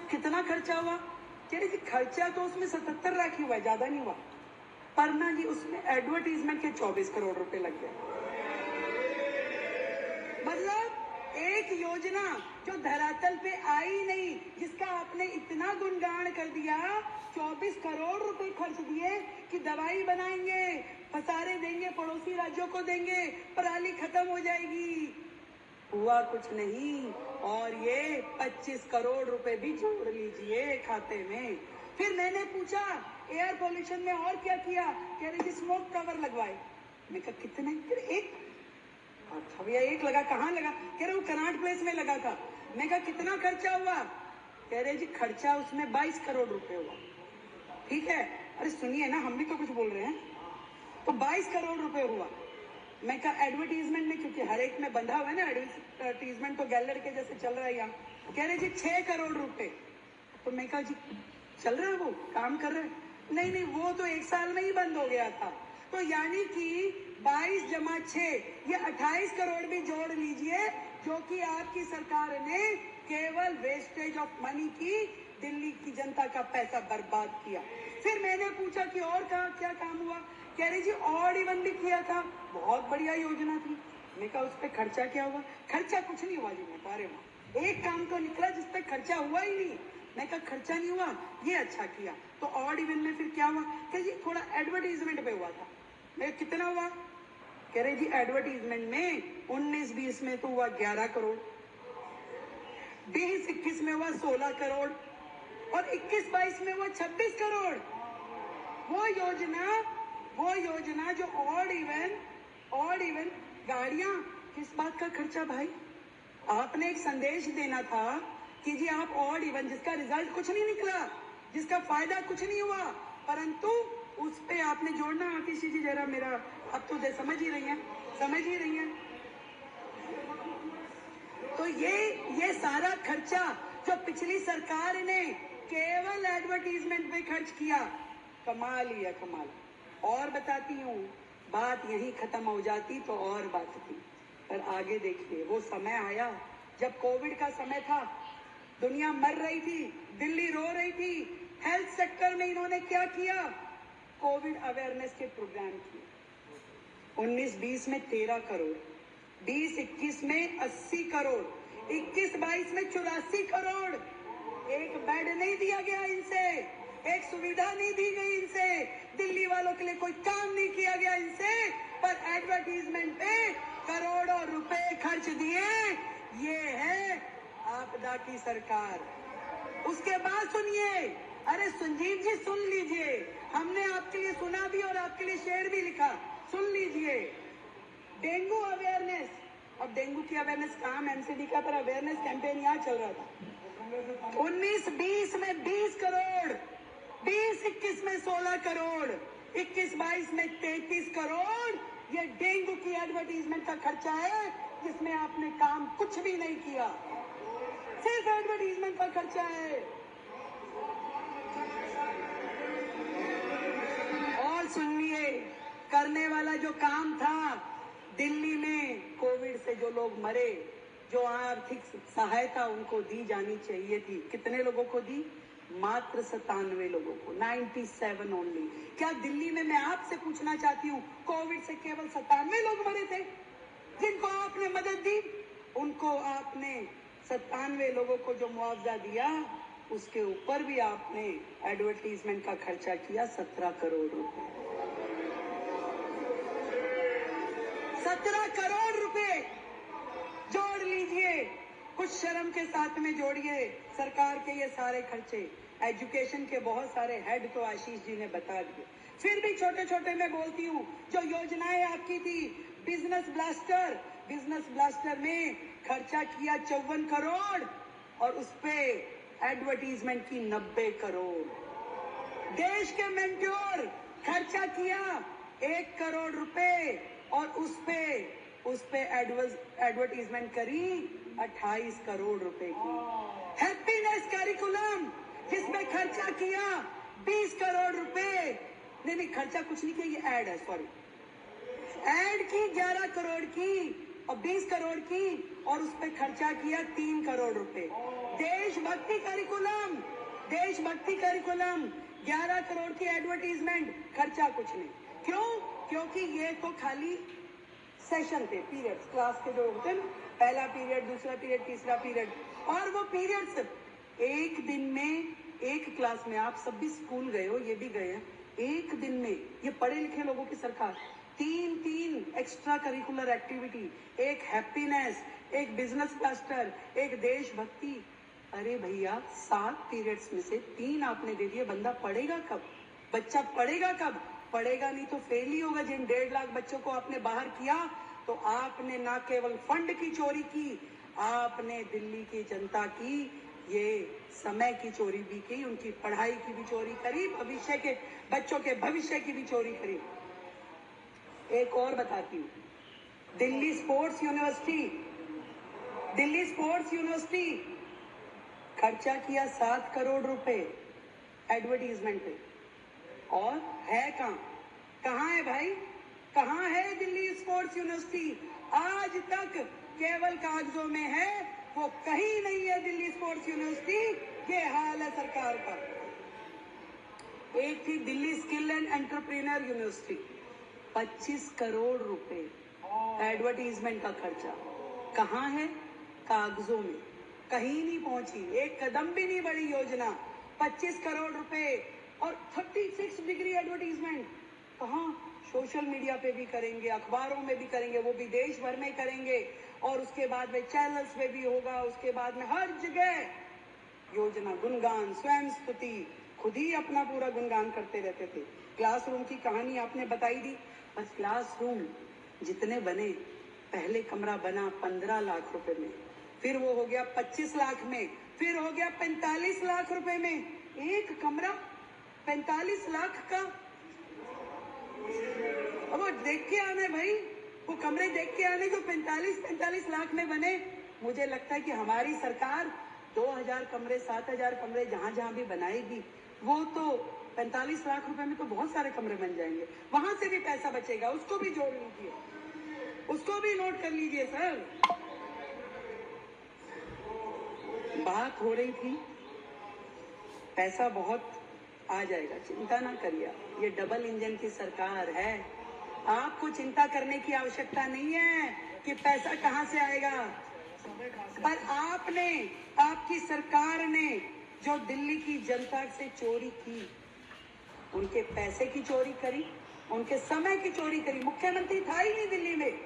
कितना खर्चा हुआ? कह रहे जी खर्चा तो उसमें 77 लाख ही हुआ, ज्यादा नहीं हुआ, पर ना जी उसमें एडवर्टीजमेंट के 24 करोड़ रुपए लग गए। मतलब एक योजना जो धरातल पे आई नहीं, जिसका आपने इतना गुणगान कर दिया, 24 करोड़ रुपए खर्च दिए कि दवाई बनाएंगे, पसारे देंगे, पड़ोसी राज्यों को देंगे, पराली खत्म हो जाएगी, हुआ कुछ नहीं। और ये 25 करोड़ रुपए भी जोड़ लीजिए खाते में। फिर मैंने पूछा एयर पोल्यूशन में और क्या किया? कह रहे जी स्मोक कवर लगवाए। मैं कहा कितने? एक। अच्छा भैया एक लगा, कहाँ लगा? कह रहे वो कनाट प्लेस में लगा था। मैं कहा कितना खर्चा हुआ? कह रहे जी खर्चा उसमें 22 करोड़ रुपए हुआ। ठीक है, अरे सुनिए ना, हम भी तो कुछ बोल रहे हैं। तो 22 करोड़ रुपए हुआ। मैं कहा एडवर्टीजमेंट में, क्योंकि हर एक में बंधा हुआ है ना, एडवर्टीजमेंट तो गैलर के जैसे चल रहा है यहाँ। कह रहे जी 6 करोड़ रुपए। तो मैं कहा जी चल रहा है, वो काम कर रहा है? नहीं नहीं, वो तो 1 साल में ही बंद हो गया था। तो यानी कि 22 जमा 6, ये 28 करोड़ भी जोड़ लीजिए, जो कि आपकी सरकार ने केवल वेस्टेज ऑफ मनी की, दिल्ली की जनता का पैसा बर्बाद किया। फिर मैंने पूछा कि और क्या काम हुआ? कह रही जी ऑड इवन भी किया था, बहुत बढ़िया योजना थी। मैं कहा उस पर खर्चा क्या हुआ? खर्चा कुछ नहीं हुआ जी। मैं कहा अरे वाह, एक काम तो निकला जिस पे खर्चा हुआ ही नहीं। मैं कहा खर्चा नहीं हुआ, ये अच्छा किया। तो ऑड इवन में फिर क्या हुआ? कह जी थोड़ा एडवर्टीजमेंट पे हुआ था। मैं कितना हुआ? कह रहे जी एडवर्टीजमेंट में 19-20 में तो हुआ 11 करोड़, 20-21 में हुआ 16 करोड़, और 21-22 में हुआ 26 करोड़। वो योजना जो ऑड इवन गाड़ियां, किस बात का खर्चा भाई? आपने एक संदेश देना था कि जी आप ऑड इवन, जिसका रिजल्ट कुछ नहीं निकला, जिसका फायदा कुछ नहीं हुआ, परंतु उस पे आपने जोड़ना। आतिशी जी जरा मेरा, अब तो समझ ही रही हैं। तो ये सारा खर्चा जो पिछली सरकार ने केवल एडवर्टीजमेंट पे खर्च किया, कमाल ही है, कमाल। और बताती हूँ, बात यहीं खत्म हो जाती तो और बात थी, पर आगे देखिए, वो समय आया जब कोविड का समय था, दुनिया मर रही थी, दिल्ली रो रही थी। हेल्थ सेक्टर में इन्होंने क्या किया? कोविड अवेयरनेस के प्रोग्राम किए। 19-20 में 13 करोड़, 20-21 में 80 करोड़, 21-22 में 84 करोड़। एक बेड नहीं दिया गया इनसे, एक सुविधा नहीं दी गई इनसे, दिल्ली वालों के लिए कोई काम नहीं किया गया इनसे, पर एडवर्टीजमेंट पे करोड़ों रुपए खर्च दिए। ये है आपदा की सरकार। उसके बाद सुनिए, अरे संजीव जी सुन लीजिए, हमने आपके लिए सुना भी और आपके लिए शेर भी लिखा, सुन लीजिए। डेंगू अवेयरनेस, अब डेंगू की अवेयरनेस काम एमसीडी का, पर अवेयरनेस कैंपेन यहाँ चल रहा था। 19-20 में 20 करोड़, 20-21 में 16 करोड़, 21-22 में 33 करोड़। ये डेंगू की एडवर्टीजमेंट का खर्चा है, जिसमें आपने काम कुछ भी नहीं किया, सिर्फ एडवर्टीजमेंट का खर्चा है। और सुनिए, करने वाला जो काम था, दिल्ली में कोविड से जो लोग मरे, जो आर्थिक सहायता उनको दी जानी चाहिए थी, कितने लोगों को दी? मात्र 97 लोगों को, 97 ओनली। क्या दिल्ली में, मैं आपसे पूछना चाहती हूँ, कोविड से केवल 97 लोग मरे थे जिनको आपने मदद दी? उनको आपने 97 लोगों को जो मुआवजा दिया, उसके ऊपर भी आपने एडवर्टीजमेंट का खर्चा किया 17 करोड़ रुपए। 17 करोड़ रुपए जोड़ लीजिए, कुछ शर्म के साथ में जोड़िए सरकार के ये सारे खर्चे। एजुकेशन के बहुत सारे हेड तो आशीष जी ने बता दिए, फिर भी छोटे छोटे मैं बोलती हूँ। जो योजनाएं आपकी थी, बिजनेस ब्लास्टर में खर्चा किया 54 करोड़, और उस पे एडवर्टीजमेंट की 90 करोड़। देश के मेंट्योर खर्चा किया 1 करोड़ रुपए, और उस पे एडवर्टीजमेंट करी 28 करोड़ रुपए की। हैप्पीनेस करिकुलम, जिसमें खर्चा किया 20 करोड़ रुपए, नहीं खर्चा कुछ नहीं किया, ये एड है, सॉरी, एड की 11 करोड़ की, और 20 करोड़ की और उस पर खर्चा किया 3 करोड़ रुपए। देशभक्ति करिकुलम 11 करोड़ की एडवर्टीजमेंट, खर्चा कुछ नहीं। क्यों? क्योंकि ये तो खाली सेशन थे, पीरियड्स, क्लास के जो होते हैं ना, पहला पीरियड, दूसरा पीरियड, तीसरा पीरियड, और वो पीरियड्स एक दिन में, एक क्लास में, आप सब भी स्कूल गए हो, ये भी गए हैं, एक दिन में ये पढ़े लिखे लोगों की सरकार 3 एक्स्ट्रा करिकुलर एक्टिविटी, एक हैप्पीनेस, एक बिजनेस क्लस्टर, एक देशभक्ति। अरे भैया 7 पीरियड्स में से 3 आपने दे दिए, बंदा पढ़ेगा कब? बच्चा पढ़ेगा कब? पढ़ेगा नहीं तो फेल ही होगा। जिन 1.5 लाख बच्चों को आपने बाहर किया, तो आपने ना केवल फंड की चोरी की, आपने दिल्ली की जनता की ये समय की चोरी भी की, उनकी पढ़ाई की भी चोरी करी, भविष्य के बच्चों के भविष्य की भी चोरी करी। एक और बताती हूँ, दिल्ली स्पोर्ट्स यूनिवर्सिटी खर्चा किया 7 करोड़ रुपए एडवर्टीजमेंट पे, और है कहाँ है भाई? कहाँ है दिल्ली स्पोर्ट्स यूनिवर्सिटी? आज तक केवल कागजों में है, वो कहीं नहीं है दिल्ली स्पोर्ट्स यूनिवर्सिटी। ये हाल है सरकार का। एक थी Delhi skill and entrepreneur university, 25 crore रुपए एडवर्टीजमेंट का खर्चा, कहाँ है? कागजों में, कहीं नहीं पहुंची, एक कदम भी नहीं बढ़ी योजना। 25 करोड़ रुपए और 36 डिग्री एडवर्टीजमेंट, कहाँ? सोशल मीडिया पे भी करेंगे, अखबारों में भी करेंगे, वो भी देश भर में करेंगे, और उसके बाद में चैनल्स में भी होगा, उसके बाद में हर जगह योजना, गुणगान, स्वयं स्तुति, खुद ही अपना पूरा गुणगान करते रहते थे। क्लासरूम की कहानी आपने बताई दी, बस क्लासरूम जितने बने, पहले कमरा बना 15 लाख रुपए में, फिर वो हो गया 25 लाख में, फिर हो गया 45 लाख रुपए में। एक कमरा 45 लाख का। अब वो देख के आने भाई, वो कमरे देख के आने जो 45 लाख में बने। मुझे लगता है कि हमारी सरकार 2000 कमरे, 7000 कमरे जहां भी बनाएगी, वो तो 45 लाख रुपए में तो बहुत सारे कमरे बन जाएंगे। वहां से भी पैसा बचेगा, उसको भी जोड़ लीजिए, उसको भी नोट कर लीजिए सर। बात हो रही थी, पैसा बहुत आ जाएगा, चिंता ना करिए। ये डबल इंजन की सरकार है, आपको चिंता करने की आवश्यकता नहीं है कि पैसा कहां से आएगा। पर आपने, आपकी सरकार ने जो दिल्ली की जनता से चोरी की, उनके पैसे की चोरी करी, उनके समय की चोरी करी। मुख्यमंत्री था ही नहीं दिल्ली में,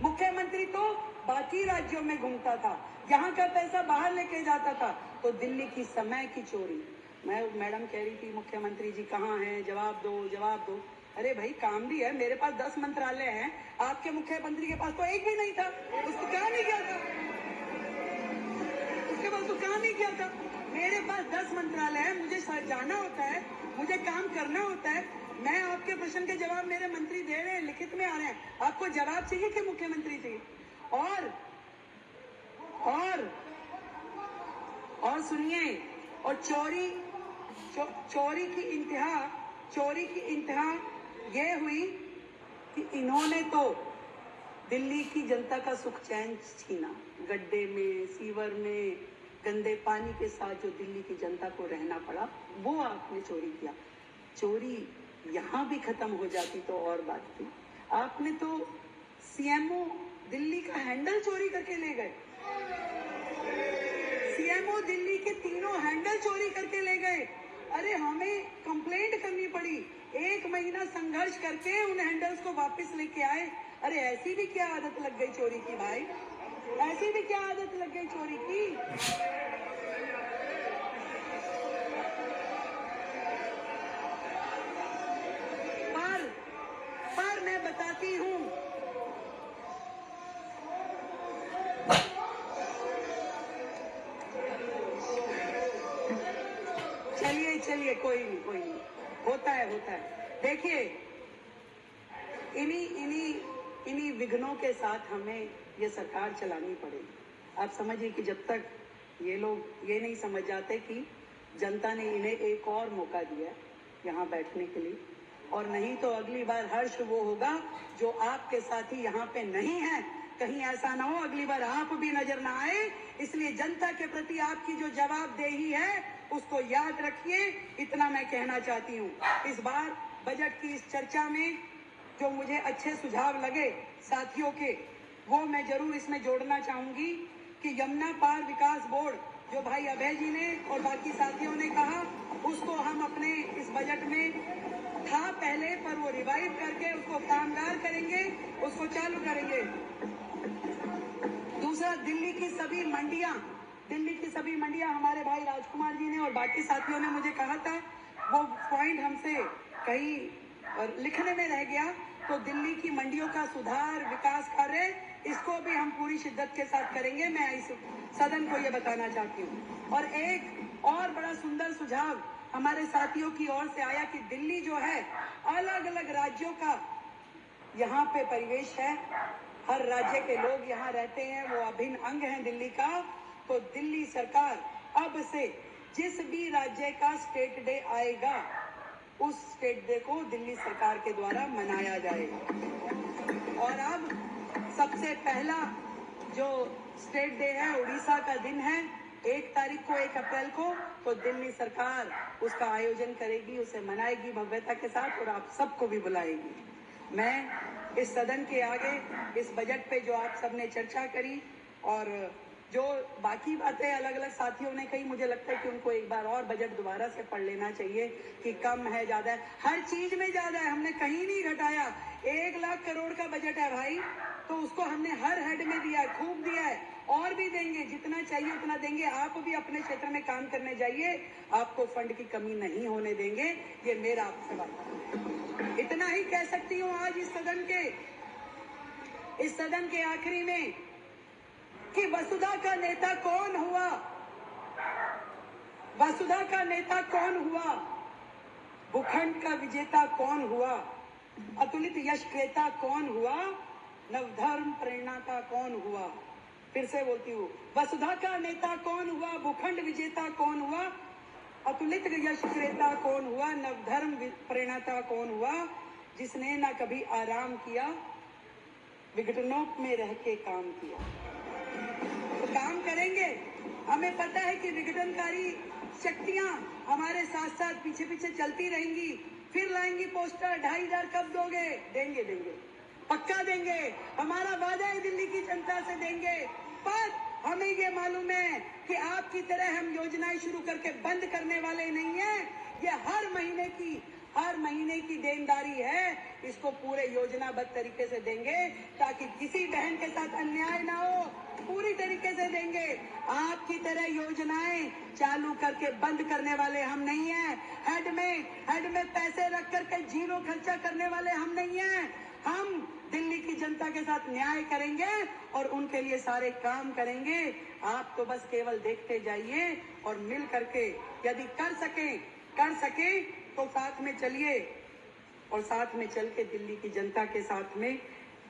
मुख्यमंत्री तो बाकी राज्यों में घूमता था, यहाँ का पैसा बाहर लेके जाता था। तो दिल्ली की समय की चोरी। मैडम कह रही थी मुख्यमंत्री जी कहाँ हैं, जवाब दो। अरे भाई काम भी है, मेरे पास 10 मंत्रालय हैं, आपके मुख्यमंत्री के पास तो एक भी नहीं था, उसको काम नहीं किया था, उसके पास तो काम नहीं किया था। मेरे पास 10 मंत्रालय है, मुझे जाना होता है, मुझे काम करना होता है। मैं आपके प्रश्न के जवाब मेरे मंत्री दे रहे हैं, लिखित में आ रहे हैं। आपको जवाब चाहिए कि मुख्यमंत्री चाहिए? और सुनिए, और चोरी की इंतहा ये हुई कि इन्होंने तो दिल्ली की जनता का सुख चैन छीना। गड्ढे में, सीवर में, गंदे पानी के साथ जो दिल्ली की जनता को रहना पड़ा, वो आपने चोरी किया। चोरी यहाँ भी खत्म हो जाती तो और बात थी। आपने तो सीएमओ दिल्ली का हैंडल चोरी करके ले गए, सीएमओ दिल्ली के 3 हैंडल चोरी करके ले गए। अरे हमें कंप्लेंट करनी पड़ी, 1 महीना संघर्ष करके उन हैंडल्स को वापस लेके आए। अरे ऐसी भी क्या आदत लग गई चोरी की भाई, ऐसी भी क्या आदत लग गई चोरी की। पर मैं बताती हूँ, चलिए कोई नहीं, होता है। देखिए, इन्हीं विघ्नों के साथ हमें ये सरकार चलानी पड़ेगी। आप समझिए कि जब तक ये लोग ये नहीं समझ जाते कि जनता ने इन्हें एक और मौका दिया यहाँ बैठने के लिए, और नहीं तो अगली बार हर्ष वो होगा जो आपके साथी यहाँ पे नहीं है, कहीं ऐसा ना हो अगली बार आप भी नजर ना आए। इसलिए जनता के प्रति आपकी जो जवाबदेही है उसको याद रखिए, इतना मैं कहना चाहती हूँ। इस बार बजट की इस चर्चा में जो मुझे अच्छे सुझाव लगे साथियों के, वो मैं जरूर इसमें जोड़ना चाहूंगी कि यमुना पार विकास बोर्ड जो भाई अभय जी ने और बाकी साथियों ने कहा, उसको हम अपने इस बजट में था पहले, पर वो रिवाइव करके उसको कामगार करेंगे, उसको चालू करेंगे। दूसरा, दिल्ली की सभी मंडियां हमारे भाई राजकुमार जी ने और बाकी साथियों ने मुझे कहा था, वो पॉइंट हमसे कहीं लिखने में रह गया। तो दिल्ली की मंडियों का सुधार, विकास कार्य, इसको भी हम पूरी शिद्दत के साथ करेंगे। मैं इस सदन को ये बताना चाहती हूँ। और एक और बड़ा सुंदर सुझाव हमारे साथियों की ओर से आया कि दिल्ली जो है, अलग अलग राज्यों का यहाँ पे परिवेश है, हर राज्य के लोग यहाँ रहते हैं, वो अभिन्न अंग है दिल्ली का। तो दिल्ली सरकार अब से जिस भी राज्य का स्टेट डे आएगा, उस स्टेट डे को दिल्ली सरकार के द्वारा मनाया जाएगा। और अब सबसे पहला जो स्टेट डे है, उड़ीसा का दिन है, 1 तारीख को, 1 अप्रैल को, तो दिल्ली सरकार उसका आयोजन करेगी, उसे मनाएगी भव्यता के साथ और आप सबको भी बुलाएगी। मैं इस सदन के आगे इस बजट पे जो आप सबने चर्चा करी और जो बाकी बातें अलग अलग साथियों ने कही, मुझे लगता है कि उनको एक बार और बजट दोबारा से पढ़ लेना चाहिए कि कम है, ज्यादा है, हर चीज में ज्यादा है, हमने कहीं नहीं घटाया। 1 लाख करोड़ का बजट है भाई, तो उसको हमने हर हेड में दिया है, खूब दिया है, और भी देंगे, जितना चाहिए उतना देंगे। आप भी अपने क्षेत्र में काम करने जाइए, आपको फंड की कमी नहीं होने देंगे, ये मेरा आपसे वादा। इतना ही कह सकती हूँ आज इस सदन के आखिरी में कि वसुधा का नेता कौन हुआ, वसुधा का नेता कौन हुआ, भूखंड का विजेता कौन हुआ, अतुलित यश क्रेता कौन हुआ, नवधर्म प्रेरणाता कौन हुआ। फिर से बोलती हूँ, वसुधा का नेता कौन हुआ, भूखंड विजेता कौन हुआ, अतुलित यश क्रेता कौन हुआ, नवधर्म प्रेरणाता कौन हुआ, जिसने न कभी आराम किया, विघटनों में रह के काम किया। तो काम करेंगे। हमें पता है कि विघटनकारी शक्तियां हमारे साथ साथ पीछे पीछे चलती रहेंगी, फिर लाएंगी पोस्टर, 2,500 कब दोगे, देंगे देंगे, पक्का देंगे, हमारा वादा है दिल्ली की जनता से देंगे। पर हमें ये मालूम है कि आपकी तरह हम योजनाएं शुरू करके बंद करने वाले नहीं है। ये हर महीने की देनदारी है, इसको पूरे योजनाबद्ध तरीके से देंगे ताकि किसी बहन के साथ अन्याय ना हो, पूरी तरीके से देंगे। आपकी तरह योजनाएं चालू करके बंद करने वाले हम नहीं हैं। हेड में पैसे रख करके जीरो खर्चा करने वाले हम नहीं हैं। हम दिल्ली की जनता के साथ न्याय करेंगे और उनके लिए सारे काम करेंगे। आप तो बस केवल देखते जाइए और मिल करके यदि कर सके तो साथ में चलिए और साथ में चल के दिल्ली की जनता के साथ में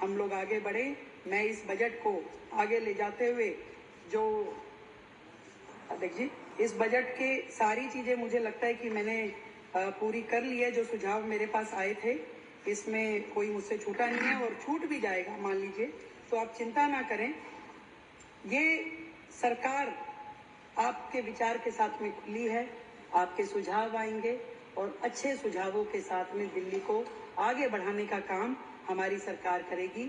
हम लोग आगे बढ़े। मैं इस बजट को आगे ले जाते हुए जो देखिए, इस बजट के सारी चीजें मुझे लगता है कि मैंने पूरी कर ली है। जो सुझाव मेरे पास आए थे, इसमें कोई मुझसे छूटा नहीं है और छूट भी जाएगा मान लीजिए, तो आप चिंता ना करें। ये सरकार आपके विचार के साथ में खुली है, आपके सुझाव आएंगे और अच्छे सुझावों के साथ में दिल्ली को आगे बढ़ाने का काम हमारी सरकार करेगी।